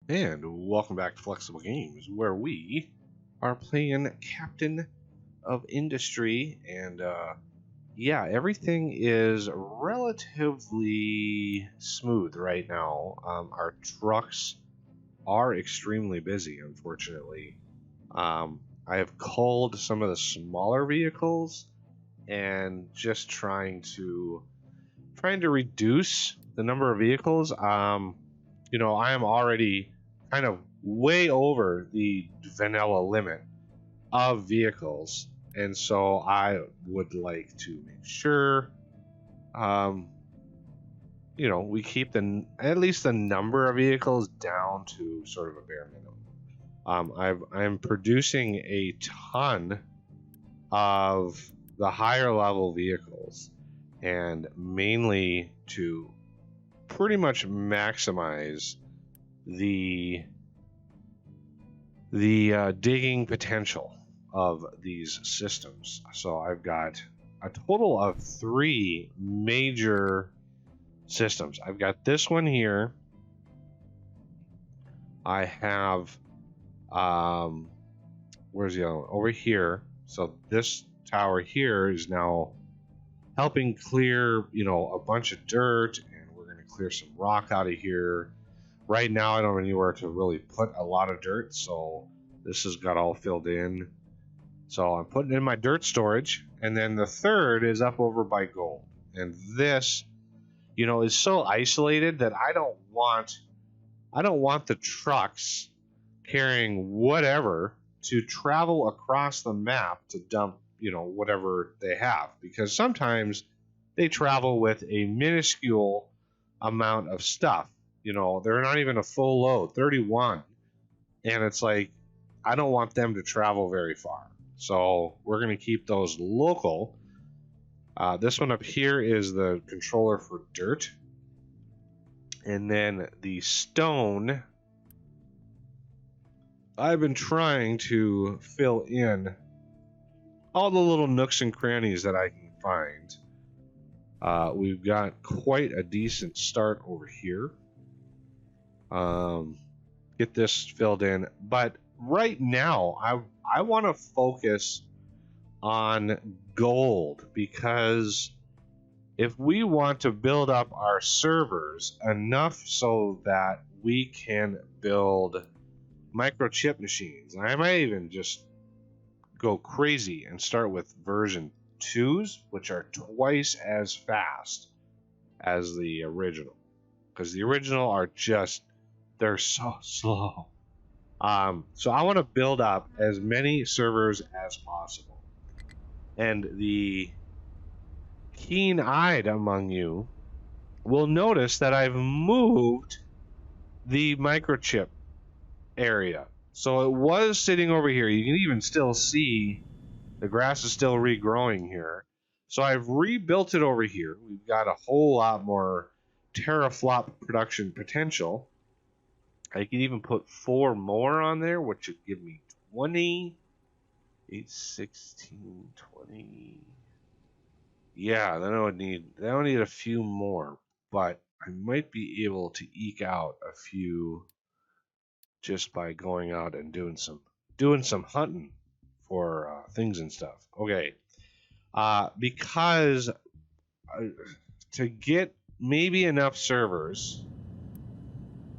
And welcome back to Flexible Games, where we are playing Captain of Industry. And yeah, everything is relatively smooth right now. Our trucks are extremely busy, unfortunately. I have culled some of the smaller vehicles and just trying to reduce the number of vehicles. I am already kind of way over the vanilla limit of vehicles, and so I would like to make sure, um, we keep at least the number of vehicles down to sort of a bare minimum. I'm producing a ton of the higher level vehicles, and mainly to pretty much maximize the digging potential of these systems. So I've got a total of 3 major systems. I've got this one here. I have where's the other one? Over here. So this tower here is now helping clear, a bunch of dirt, and we're going to clear some rock out of here. Right now, I don't have anywhere to really put a lot of dirt, so this has got all filled in. So I'm putting in my dirt storage, and then the third is up over by gold. And this, is so isolated that I don't want the trucks carrying whatever to travel across the map to dump, whatever they have, because sometimes they travel with a minuscule amount of stuff. They're not even a full load, 31. And it's like, I don't want them to travel very far. So we're going to keep those local. This one up here is the controller for dirt. And then the stone, I've been trying to fill in all the little nooks and crannies that I can find. We've got quite a decent start over here. Get this filled in. But right now, I want to focus on gold, because if we want to build up our servers enough so that we can build microchip machines, and I might even just go crazy and start with version 2s, which are twice as fast as the original, because the original are they're so slow. So I want to build up as many servers as possible. And the keen-eyed among you will notice that I've moved the microchip area. So it was sitting over here. You can even still see the grass is still regrowing here. So I've rebuilt it over here. We've got a whole lot more teraflop production potential. I can even put 4 more on there, which would give me 20, 8, 16, 20. Yeah, then I would need a few more, but I might be able to eke out a few just by going out and doing some hunting for things and stuff. Okay, because to get maybe enough servers,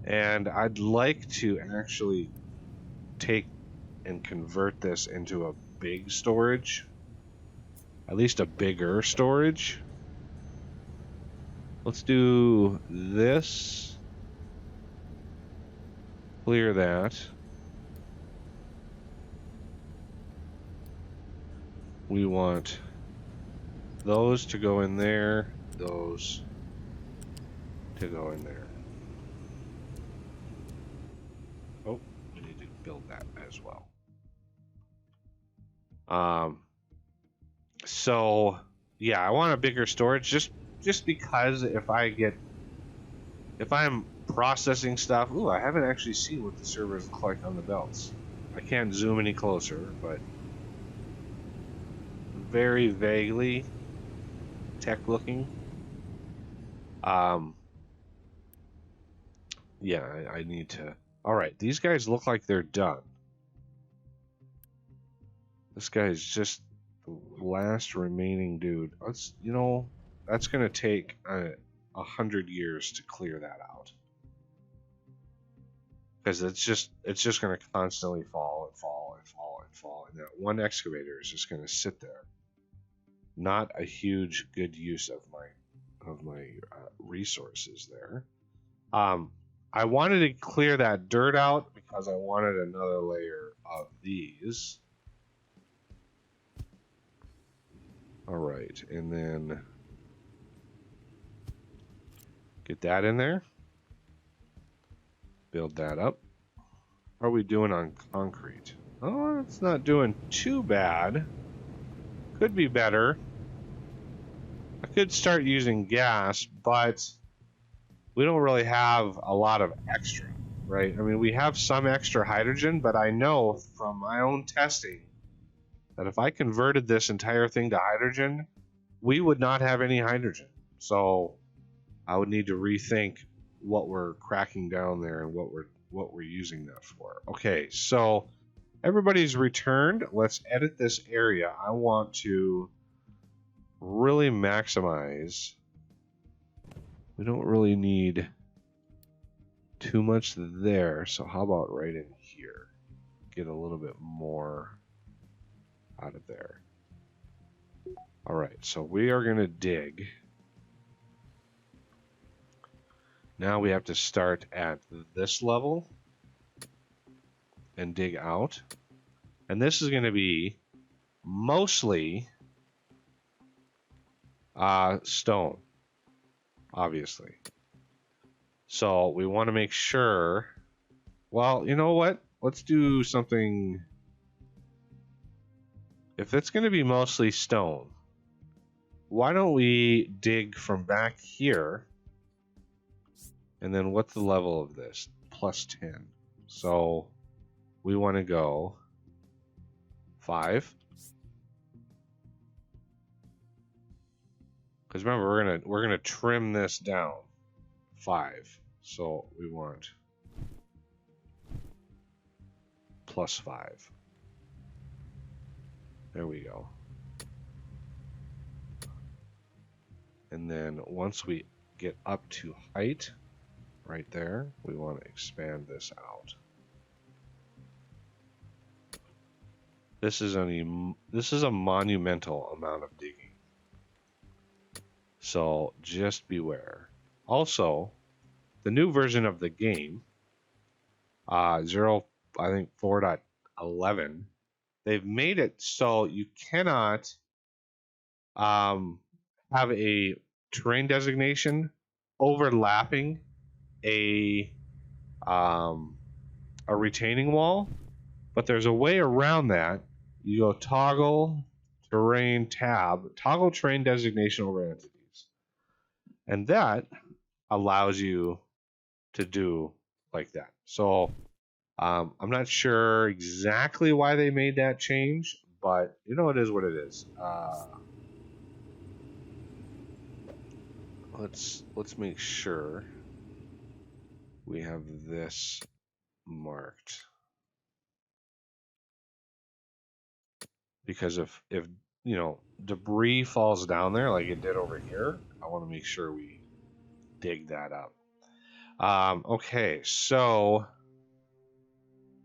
and I'd like to actually take and convert this into a big storage, at least a bigger storage. Let's do this. Clear that. We want those to go in there, those to go in there. Oh, we need to build that as well. So yeah, I want a bigger storage just because if I'm processing stuff. Ooh, I haven't actually seen what the servers look like on the belts. I can't zoom any closer, but very vaguely tech looking. Yeah, I need to All right, these guys look like they're done. This guy is just the last remaining dude. Let's, you know, that's gonna take 100 years to clear that out, because it's just gonna constantly fall and fall and fall and fall, and that one excavator is just gonna sit there. Not a huge good use of my resources there. I wanted to clear that dirt out because I wanted another layer of these. All right, and then get that in there. Build that up. How are we doing on concrete? Oh, it's not doing too bad. Could be better. I could start using gas, but we don't really have a lot of extra, right? I mean, we have some extra hydrogen, but I know from my own testing that if I converted this entire thing to hydrogen, we would not have any hydrogen. So I would need to rethink what we're cracking down there and what we're using that for. Okay, so everybody's returned. Let's edit this area. I want to really maximize. We don't really need too much there, so how about right in here? Get a little bit more out of there. All right, so we are going to dig. Now we have to start at this level and dig out. And this is going to be mostly stone, obviously. So we want to make sure, well, you know what? Let's do something. If it's going to be mostly stone, why don't we dig from back here? And then what's the level of this? Plus 10. So we want to go 5. Because remember, we're gonna trim this down 5. So we want plus 5. There we go. And then once we get up to height, right there, we want to expand this out. This is a monumental amount of digging. So just beware. Also, the new version of the game, 4.11, they've made it so you cannot have a terrain designation overlapping a retaining wall, but there's a way around that. You go toggle terrain tab, toggle terrain designation over entities, and that allows you to do like that. So I'm not sure exactly why they made that change, but you know, it is what it is. Let's make sure we have this marked, because if you know, debris falls down there like it did over here, I want to make sure we dig that up. Okay, so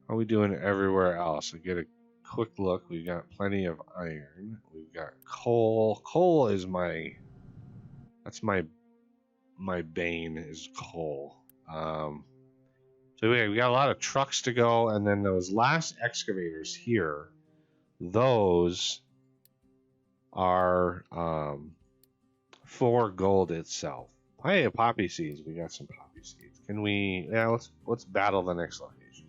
how are we doing everywhere else? I get a quick look. We've got plenty of iron. We've got coal. Coal is that's my bane is coal. So we got a lot of trucks to go, and then those last excavators here, those are for gold itself. Hey, poppy seeds. We got some poppy seeds. Can we? Yeah, let's battle the next location.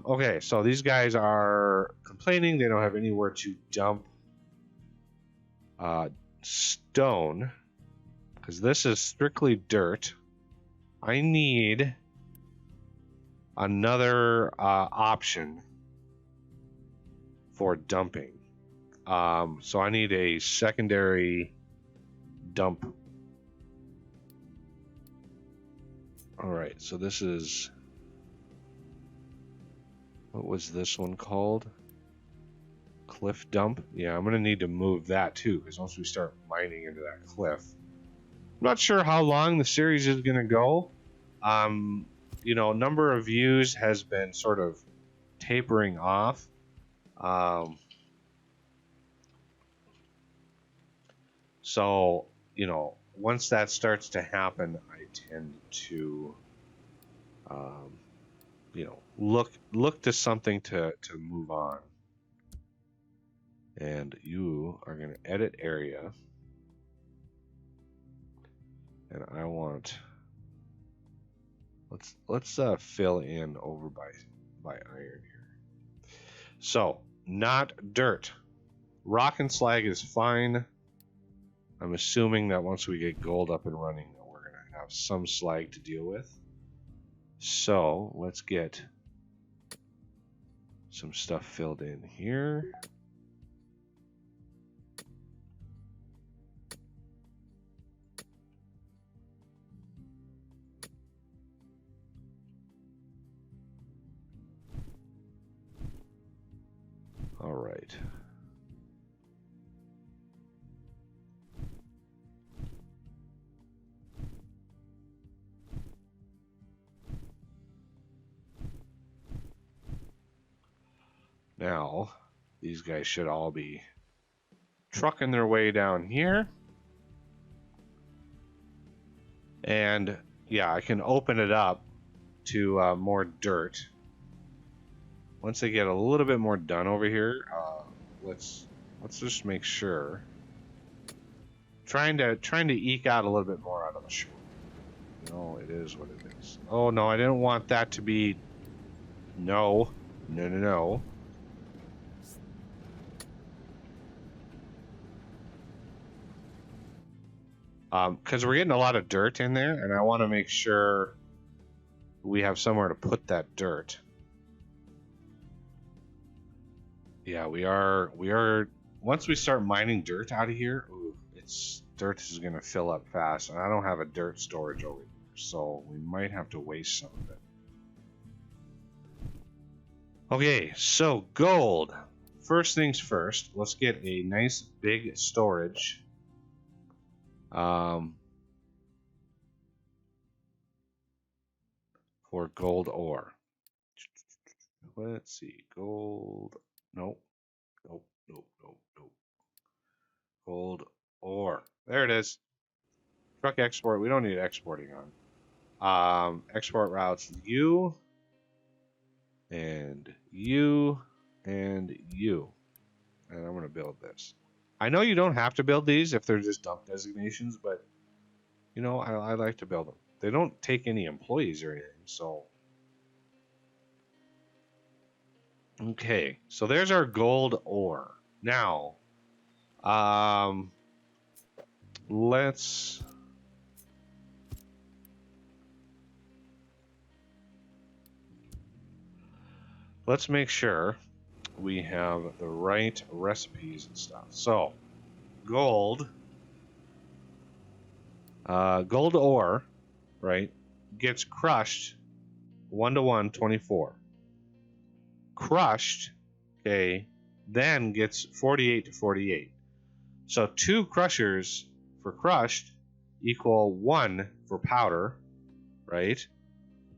Okay, so these guys are complaining they don't have anywhere to dump stone, because this is strictly dirt. I need another option for dumping. So I need a secondary dump. All right, so this is What was this one called? Cliff dump? Yeah, I'm going to need to move that too, because once we start mining into that cliff. I'm not sure how long the series is going to go. You know, number of views has been sort of tapering off. So, you know, once that starts to happen, I tend to, you know, look to something to move on. And you are going to edit area. And I want, let's fill in over by iron here. So, not dirt. Rock and slag is fine. I'm assuming that once we get gold up and running, we're going to have some slag to deal with. So let's get some stuff filled in here. All right. Now, these guys should all be trucking their way down here. And yeah, I can open it up to more dirt. Once they get a little bit more done over here, let's just make sure. Trying to eke out a little bit more out of the shore. No, it is what it is. Oh no, I didn't want that to be. No. Because we're getting a lot of dirt in there, and I want to make sure we have somewhere to put that dirt. Yeah, we are. Once we start mining dirt out of here, ooh, dirt is going to fill up fast, and I don't have a dirt storage over here, so we might have to waste some of it. Okay, so gold. First things first, let's get a nice big storage. For gold ore. Let's see, gold. Nope. Gold ore. There it is. Truck export. We don't need exporting on. Export routes. You and you and you. And I'm going to build this. I know you don't have to build these if they're just dump designations, but you know, I like to build them. They don't take any employees or anything, so. Okay, so there's our gold ore. Now, let's make sure we have the right recipes and stuff. So, gold ore, right, gets crushed 1-to-1, 24. Crushed, okay, then gets 48 to 48. So 2 crushers for crushed equal 1 for powder, right?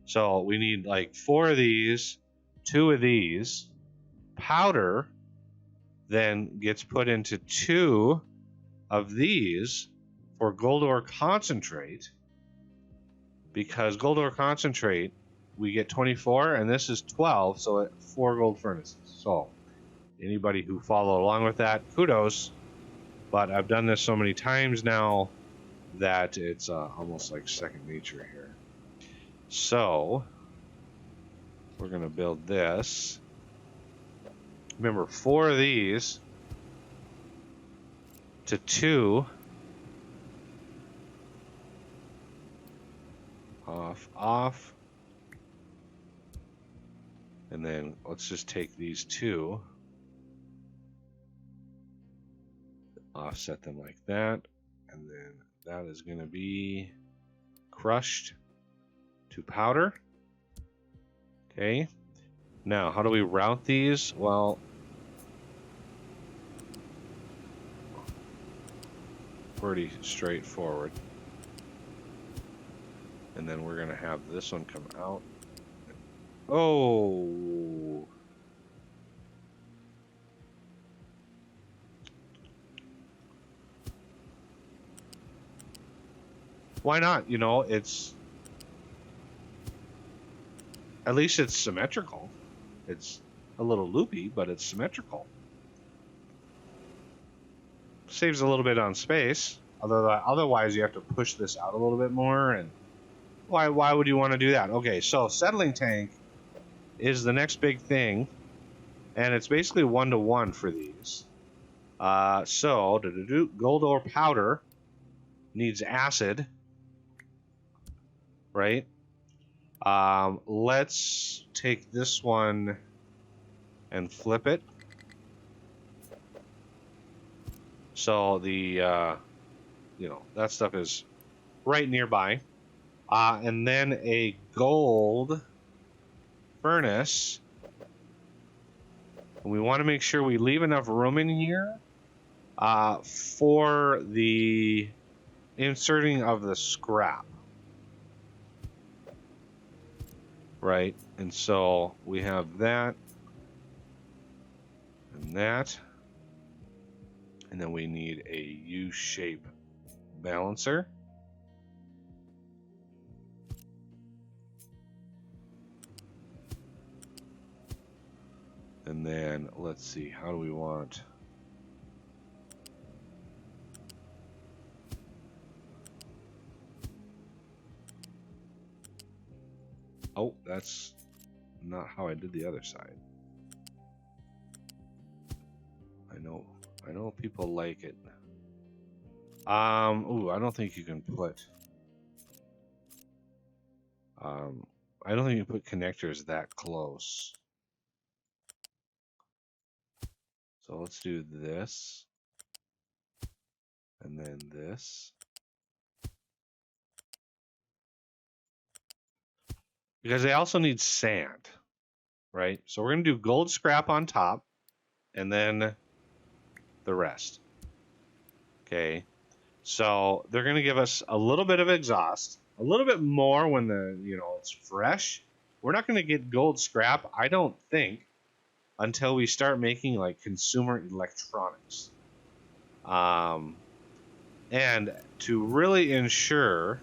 So we need like 4 of these, 2 of these. Powder then gets put into 2 of these for gold ore concentrate, because gold ore concentrate we get 24 and this is 12, so 4 gold furnaces. So anybody who followed along with that, kudos. But I've done this so many times now that it's almost like second nature here. So we're going to build this. Remember, 4 of these to 2. Off. And then let's just take these 2. Offset them like that. And then that is going to be crushed to powder. Okay. Now, how do we route these? Well, pretty straightforward. And then we're going to have this one come out. Oh. Why not? You know, it's... At least it's symmetrical. It's a little loopy, but it's symmetrical. Saves a little bit on space. Otherwise, you have to push this out a little bit more. And why would you want to do that? Okay, so settling tank is the next big thing. And it's basically 1-to-1 for these. So, gold ore powder needs acid, right? Let's take this one and flip it. So the, you know, that stuff is right nearby. And then a gold furnace. And we want to make sure we leave enough room in here for the inserting of the scrap. Right, and so we have that and that, and then we need a U-shape balancer. And then let's see, how do we want... Oh, that's not how I did the other side. I know people like it. Ooh, I don't think you can put I don't think you can put connectors that close. So let's do this. And then this. Because they also need sand, right? So we're going to do gold scrap on top and then the rest. Okay. So they're going to give us a little bit of exhaust, a little bit more when it's fresh. We're not going to get gold scrap, I don't think, until we start making like consumer electronics. And to really ensure,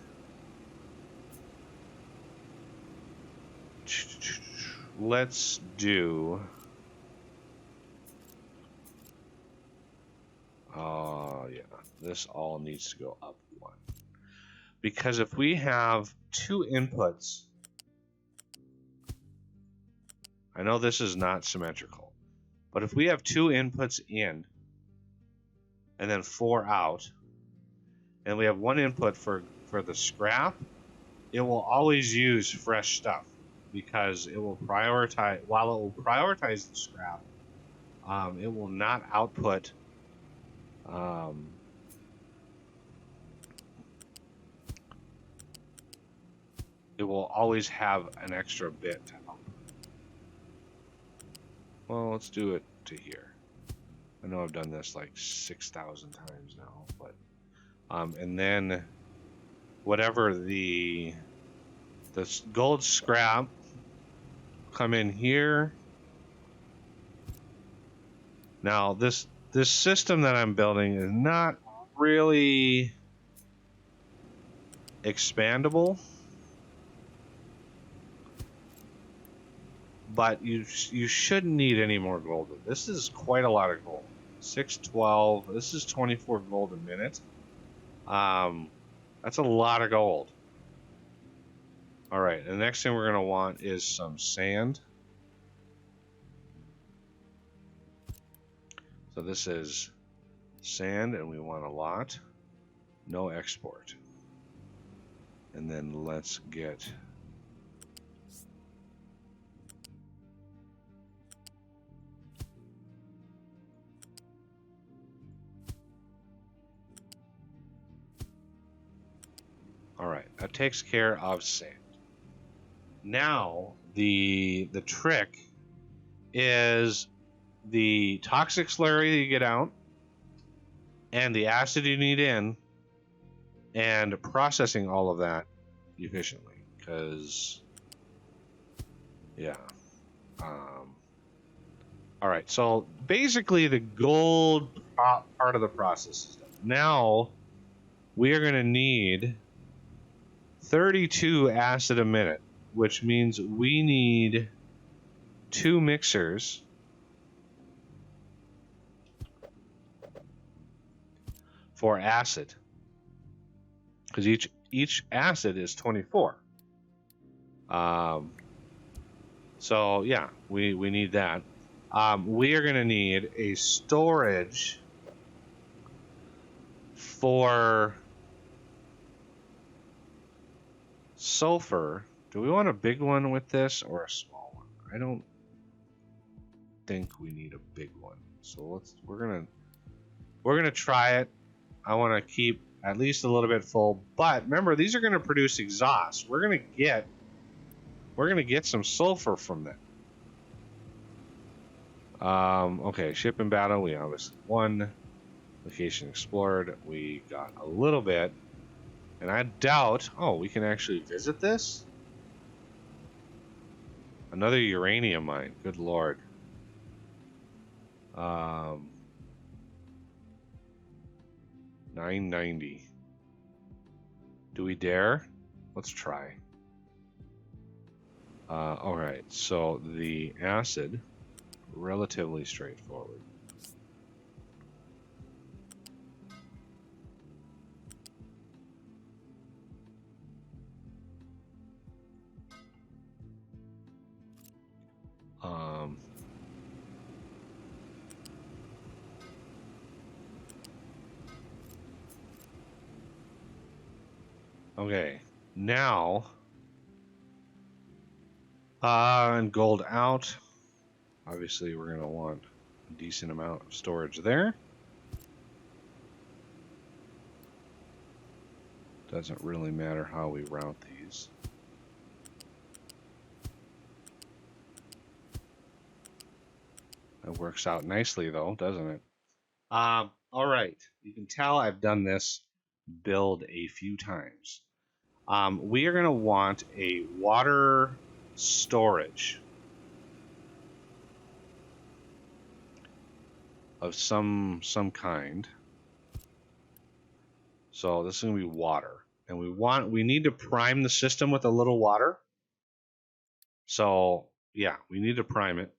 let's do... yeah, this all needs to go up one. Because if we have two inputs, I know this is not symmetrical, but if we have two inputs in and then 4 out, and we have one input for the scrap, it will always use fresh stuff because it will prioritize, while it will prioritize the scrap, it will not output it will always have an extra bit to output. Well, let's do it to here. I know I've done this like 6,000 times now, but and then whatever the gold scrap come in here. Now this system that I'm building is not really expandable, but you shouldn't need any more gold. This is quite a lot of gold. 612. This is 24 gold a minute. That's a lot of gold. All right, the next thing we're going to want is some sand. So this is sand, and we want a lot. No export. And then let's get... All right, that takes care of sand. Now, the trick is the toxic slurry that you get out and the acid you need in, and processing all of that efficiently. Because, yeah. All right, so basically the gold part of the process is done. Now we are going to need 32 acid a minute, which means we need 2 mixers for acid, because each acid is 24. So yeah, we need that. We are going to need a storage for sulfur. Do we want a big one with this or a small one? I don't think we need a big one. So we're gonna try it. I want to keep at least a little bit full. But remember, these are going to produce exhaust. We're gonna get some sulfur from them. Okay, ship and battle. We obviously won. Location explored. We got a little bit. And I doubt... Oh, we can actually visit this? Another uranium mine. Good lord. 990. Do we dare? Let's try. Alright, so the acid... relatively straightforward. Okay, now and gold out. Obviously, we're going to want a decent amount of storage there. Doesn't really matter how we route these. That works out nicely, though, doesn't it? All right. You can tell I've done this build a few times. We are going to want a water storage of some kind. So this is going to be water, and we need to prime the system with a little water. So yeah, we need to prime it.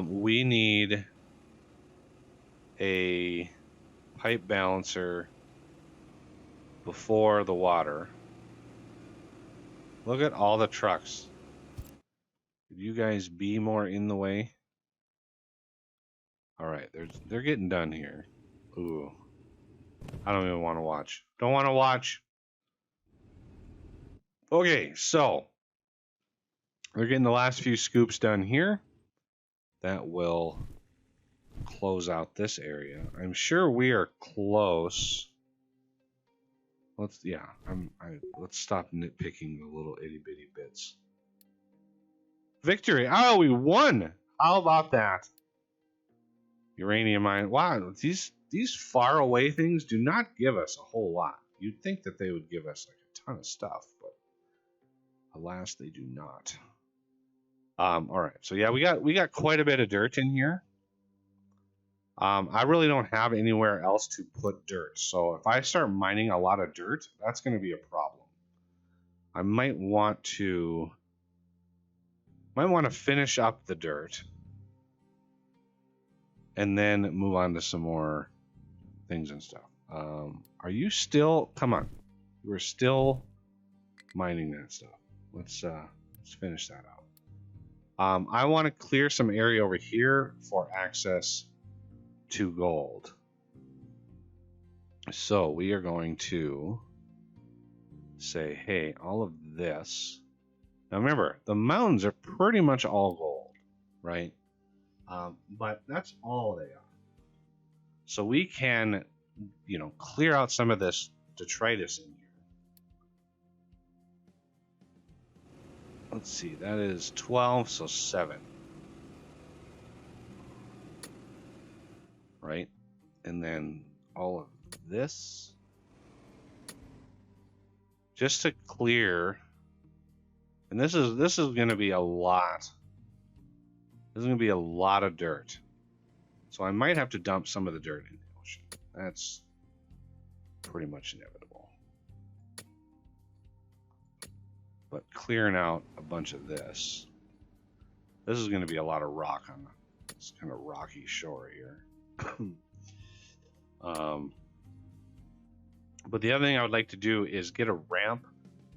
We need a pipe balancer before the water. Look at all the trucks. Could you guys be more in the way? All right, they're getting done here. Ooh, I don't even want to watch. Don't want to watch. Okay, so we're getting the last few scoops done here. That will close out this area. I'm sure we are close. Let's stop nitpicking the little itty bitty bits. Victory! Oh, we won! How about that? Uranium mine. Wow, these far away things do not give us a whole lot. You'd think that they would give us like a ton of stuff, but alas, they do not. All right, so yeah, we got quite a bit of dirt in here. I really don't have anywhere else to put dirt, so if I start mining a lot of dirt, that's going to be a problem. I might want to finish up the dirt and then move on to some more things and stuff. Are you still? Come on, we're still mining that stuff. Let's finish that out. I want to clear some area over here for access to gold. So we are going to say, hey, all of this. Now remember, the mountains are pretty much all gold, right? But that's all they are. So we can, clear out some of this detritus in here. Let's see, that is 12, so 7. right? And then all of this, just to clear. And this is going to be a lot. This is going to be a lot of dirt. So I might have to dump some of the dirt in the ocean. That's pretty much inevitable. But clearing out a bunch of this. This is going to be a lot of rock on this kind of rocky shore here. But the other thing I would like to do is get a ramp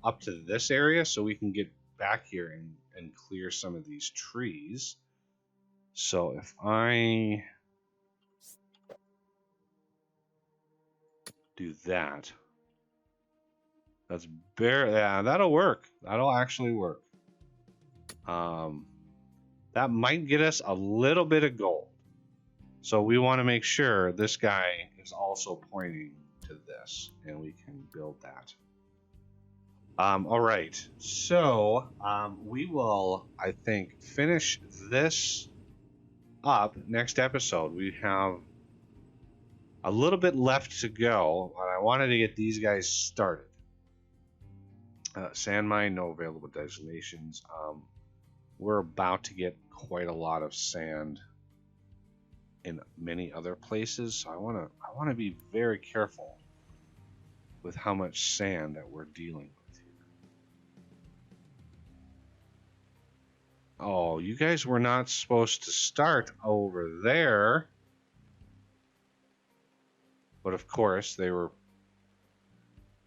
up to this area so we can get back here and clear some of these trees. So if I do that, that's bare. Yeah, that'll work. That'll actually work. That might get us a little bit of gold. So we want to make sure this guy is also pointing to this, and we can build that. All right, so we will, I think, finish this up next episode. We have a little bit left to go, but I wanted to get these guys started. Sand mine, no available designations. We're about to get quite a lot of sand in many other places, so I want to be very careful with how much sand that we're dealing with here. Oh, you guys were not supposed to start over there. But of course, they were...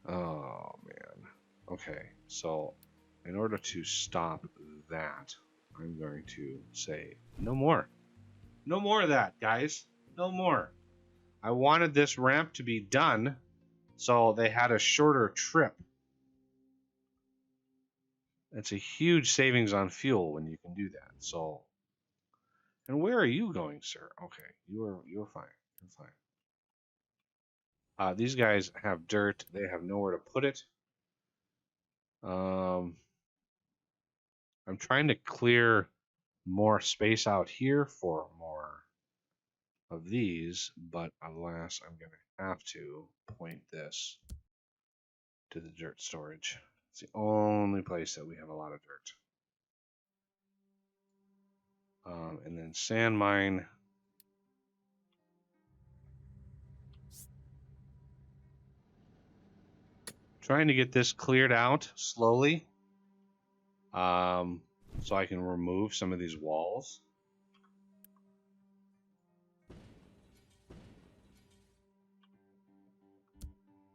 Oh, man. Okay, so in order to stop that, I'm going to say no more. No more of that, guys. No more. I wanted this ramp to be done so they had a shorter trip. It's a huge savings on fuel when you can do that. So, and where are you going, sir? Okay, you're fine. You're fine. These guys have dirt. They have nowhere to put it. I'm trying to clear more space out here for more of these, but alas, I'm going to have to point this to the dirt storage. It's the only place that we have a lot of dirt. And then sand mine. Trying to get this cleared out slowly, so I can remove some of these walls.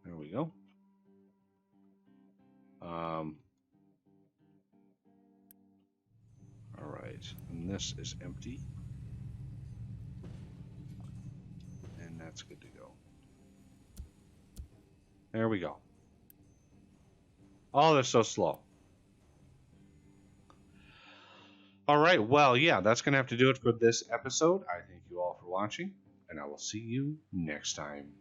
There we go. All right, and this is empty, and that's good to go. There we go. Oh, they're so slow. All right, well, yeah, that's going to have to do it for this episode. I thank you all for watching, and I will see you next time.